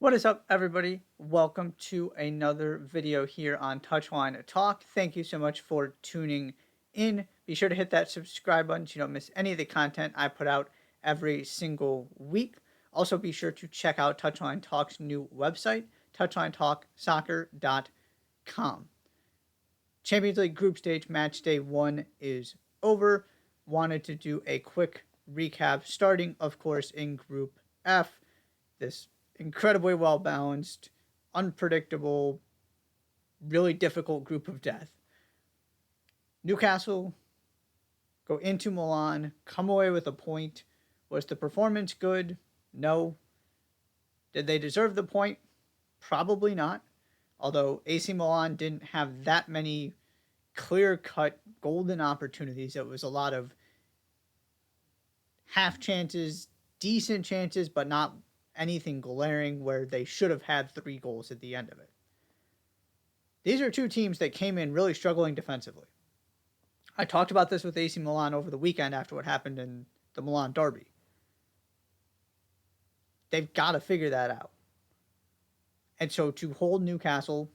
What is up, everybody? Welcome to another video here on Touchline Talk. Thank you so much for tuning in. Be sure to hit that subscribe button so you don't miss any of the content I put out every single week. Also, be sure to check out Touchline Talk's new website, touchlinetalksoccer.com. Champions League group stage match day 1 is over. Wanted to do a quick recap, starting, of course, in Group F. This incredibly well balanced, unpredictable, really difficult group of death. Newcastle go into Milan, come away with a point. Was the performance good? No. Did they deserve the point? Probably not. Although AC Milan didn't have that many clear cut golden opportunities. It was a lot of half chances, decent chances, but not anything glaring where they should have had 3 goals at the end of it. These are two teams that came in really struggling defensively. I talked about this with AC Milan over the weekend after what happened in the Milan derby. They've got to figure that out. And so to hold Newcastle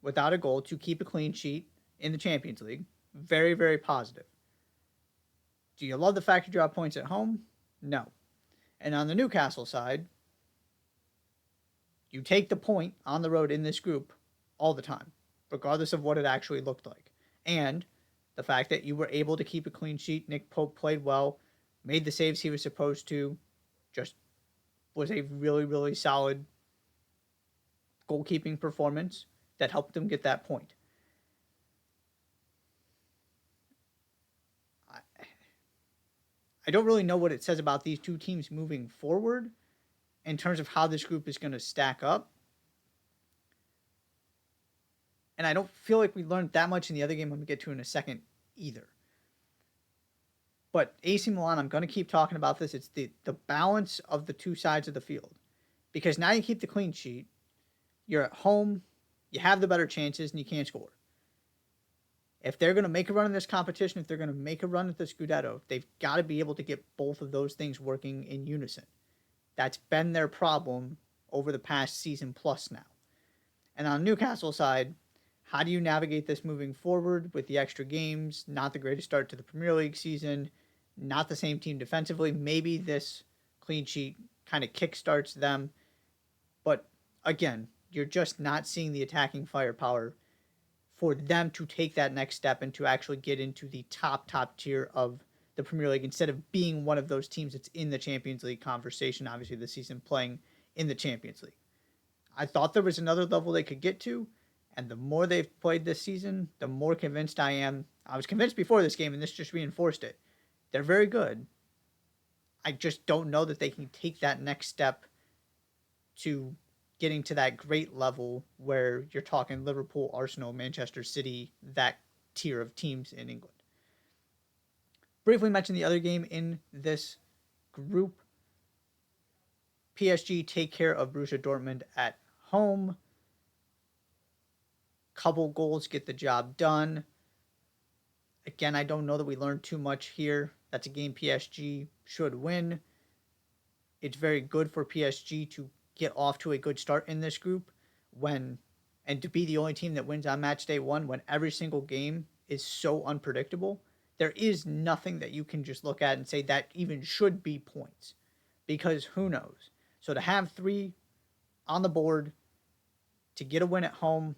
without a goal, to keep a clean sheet in the Champions League, very, very positive. Do you love the fact you drop points at home? No. And on the Newcastle side, you take the point on the road in this group all the time, regardless of what it actually looked like. And the fact that you were able to keep a clean sheet, Nick Pope played well, made the saves he was supposed to, just was a really, really solid goalkeeping performance that helped them get that point. I don't really know what it says about these two teams moving forward in terms of how this group is going to stack up. And I don't feel like we learned that much in the other game I'm going to get to in a second either. But AC Milan, I'm going to keep talking about this. It's the balance of the two sides of the field. Because now you keep the clean sheet, you're at home, you have the better chances, and you can't score. If they're going to make a run in this competition, if they're going to make a run at the Scudetto, they've got to be able to get both of those things working in unison. That's been their problem over the past season plus now. And on the Newcastle side, how do you navigate this moving forward with the extra games? Not the greatest start to the Premier League season, not the same team defensively. Maybe this clean sheet kind of kickstarts them. But again, you're just not seeing the attacking firepower for them to take that next step and to actually get into the top tier of the Premier League instead of being one of those teams that's in the Champions League conversation, obviously this season playing in the Champions League. I thought there was another level they could get to, and the more they've played this season, the more convinced I am. I was convinced before this game, and this just reinforced it. They're very good. I just don't know that they can take that next step to getting to that great level where you're talking Liverpool, Arsenal, Manchester City, that tier of teams in England. Briefly mention the other game in this group. PSG take care of Borussia Dortmund at home. Couple goals get the job done. Again, I don't know that we learned too much here. That's a game PSG should win. It's very good for PSG to get off to a good start in this group and to be the only team that wins on match day 1 when every single game is so unpredictable. There is nothing that you can just look at and say that even should be points, because who knows. So to have 3 on the board, to get a win at home,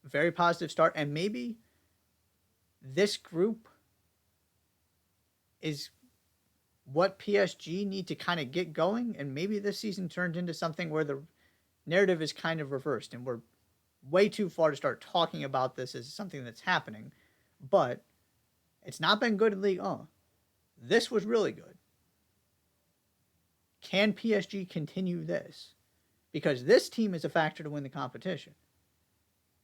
very positive start. And maybe this group is what PSG need to kind of get going, and maybe this season turns into something where the narrative is kind of reversed, and we're way too far to start talking about this as something that's happening. But it's not been good in Ligue 1. This was really good. Can PSG continue this? Because this team is a factor to win the competition,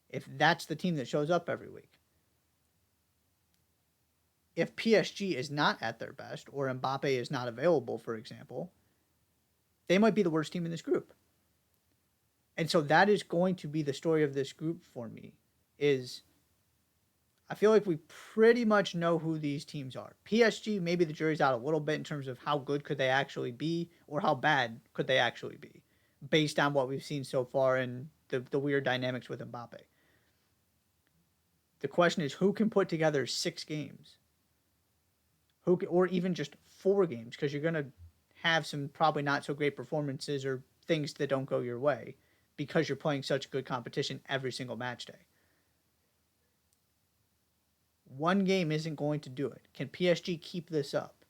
if that's the team that shows up every week. If PSG is not at their best, or Mbappe is not available, for example, they might be the worst team in this group. And so that is going to be the story of this group for me, is I feel like we pretty much know who these teams are. PSG, maybe the jury's out a little bit in terms of how good could they actually be or how bad could they actually be. based on what we've seen so far and the weird dynamics with Mbappe. The question is, who can put together 6 games? Or even just 4 games, because you're going to have some probably not so great performances or things that don't go your way because you're playing such good competition every single match day. One game isn't going to do it. Can PSG keep this up?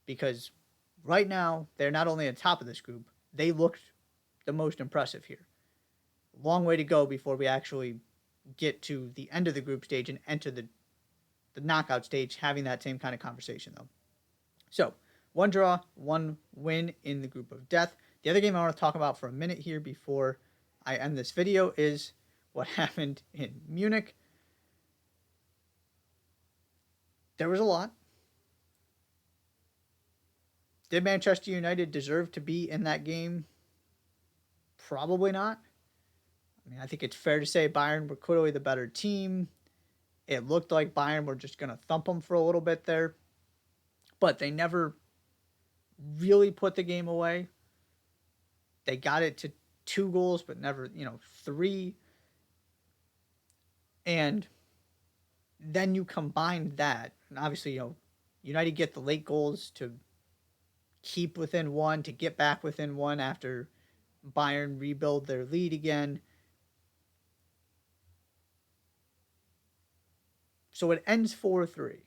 Because right now, they're not only on top of this group, they looked the most impressive here. Long way to go before we actually get to the end of the group stage and enter the knockout stage, having that same kind of conversation, though. So, 1 draw, 1 win in the group of death. The other game I want to talk about for a minute here before I end this video is what happened in Munich. There was a lot. Did Manchester United deserve to be in that game? Probably not. I mean, I think it's fair to say Bayern were clearly the better team. It looked like Bayern were just going to thump them for a little bit there. But they never really put the game away. They got it to 2 goals, but never, 3. And then you combine that, and obviously, United get the late goals to keep within 1, to get back within 1 after Bayern rebuild their lead again. So it ends 4-3.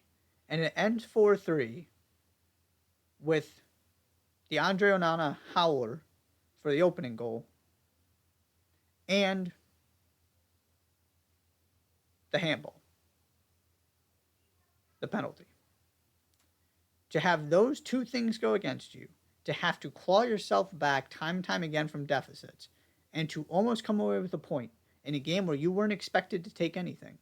And it ends 4-3 with the Andre Onana howler for the opening goal and the handball, the penalty. To have those 2 things go against you, to have to claw yourself back time and time again from deficits, and to almost come away with a point in a game where you weren't expected to take anything,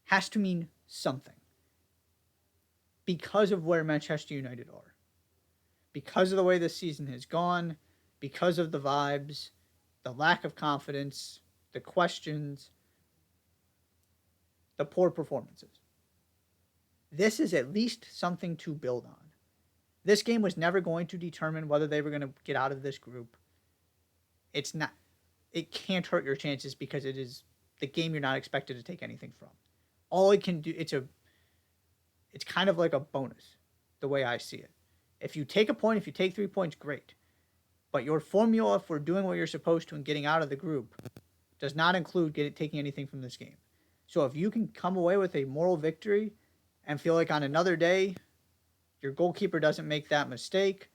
has to mean something. Because of where Manchester United are. Because of the way this season has gone, because of the vibes, the lack of confidence, the questions, the poor performances. This is at least something to build on. This game was never going to determine whether they were going to get out of this group. It can't hurt your chances because it is the game you're not expected to take anything from. All it can do, it's kind of like a bonus, the way I see it. If you take a point, if you take 3 points, great. But your formula for doing what you're supposed to and getting out of the group does not include taking anything from this game. So if you can come away with a moral victory and feel like on another day, your goalkeeper doesn't make that mistake,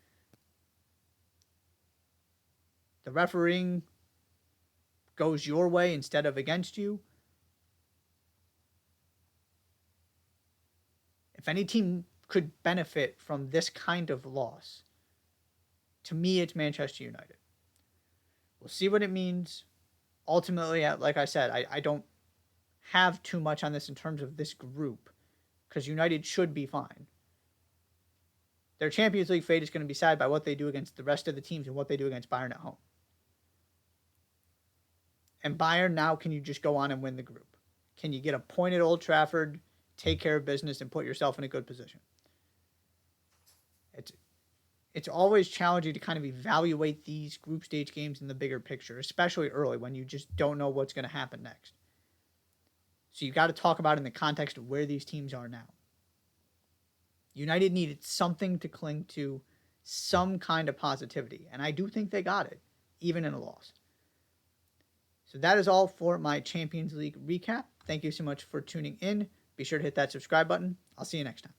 the refereeing goes your way instead of against you, if any team could benefit from this kind of loss, to me, it's Manchester United. We'll see what it means. Ultimately, like I said, I don't have too much on this in terms of this group because United should be fine. Their Champions League fate is going to be decided by what they do against the rest of the teams and what they do against Bayern at home. And Bayern, now can you just go on and win the group? Can you get a point at Old Trafford, take care of business, and put yourself in a good position? It's always challenging to kind of evaluate these group stage games in the bigger picture, especially early when you just don't know what's going to happen next. So you got to talk about it in the context of where these teams are now. United needed something to cling to, some kind of positivity, and I do think they got it, even in a loss. So that is all for my Champions League recap. Thank you so much for tuning in. Be sure to hit that subscribe button. I'll see you next time.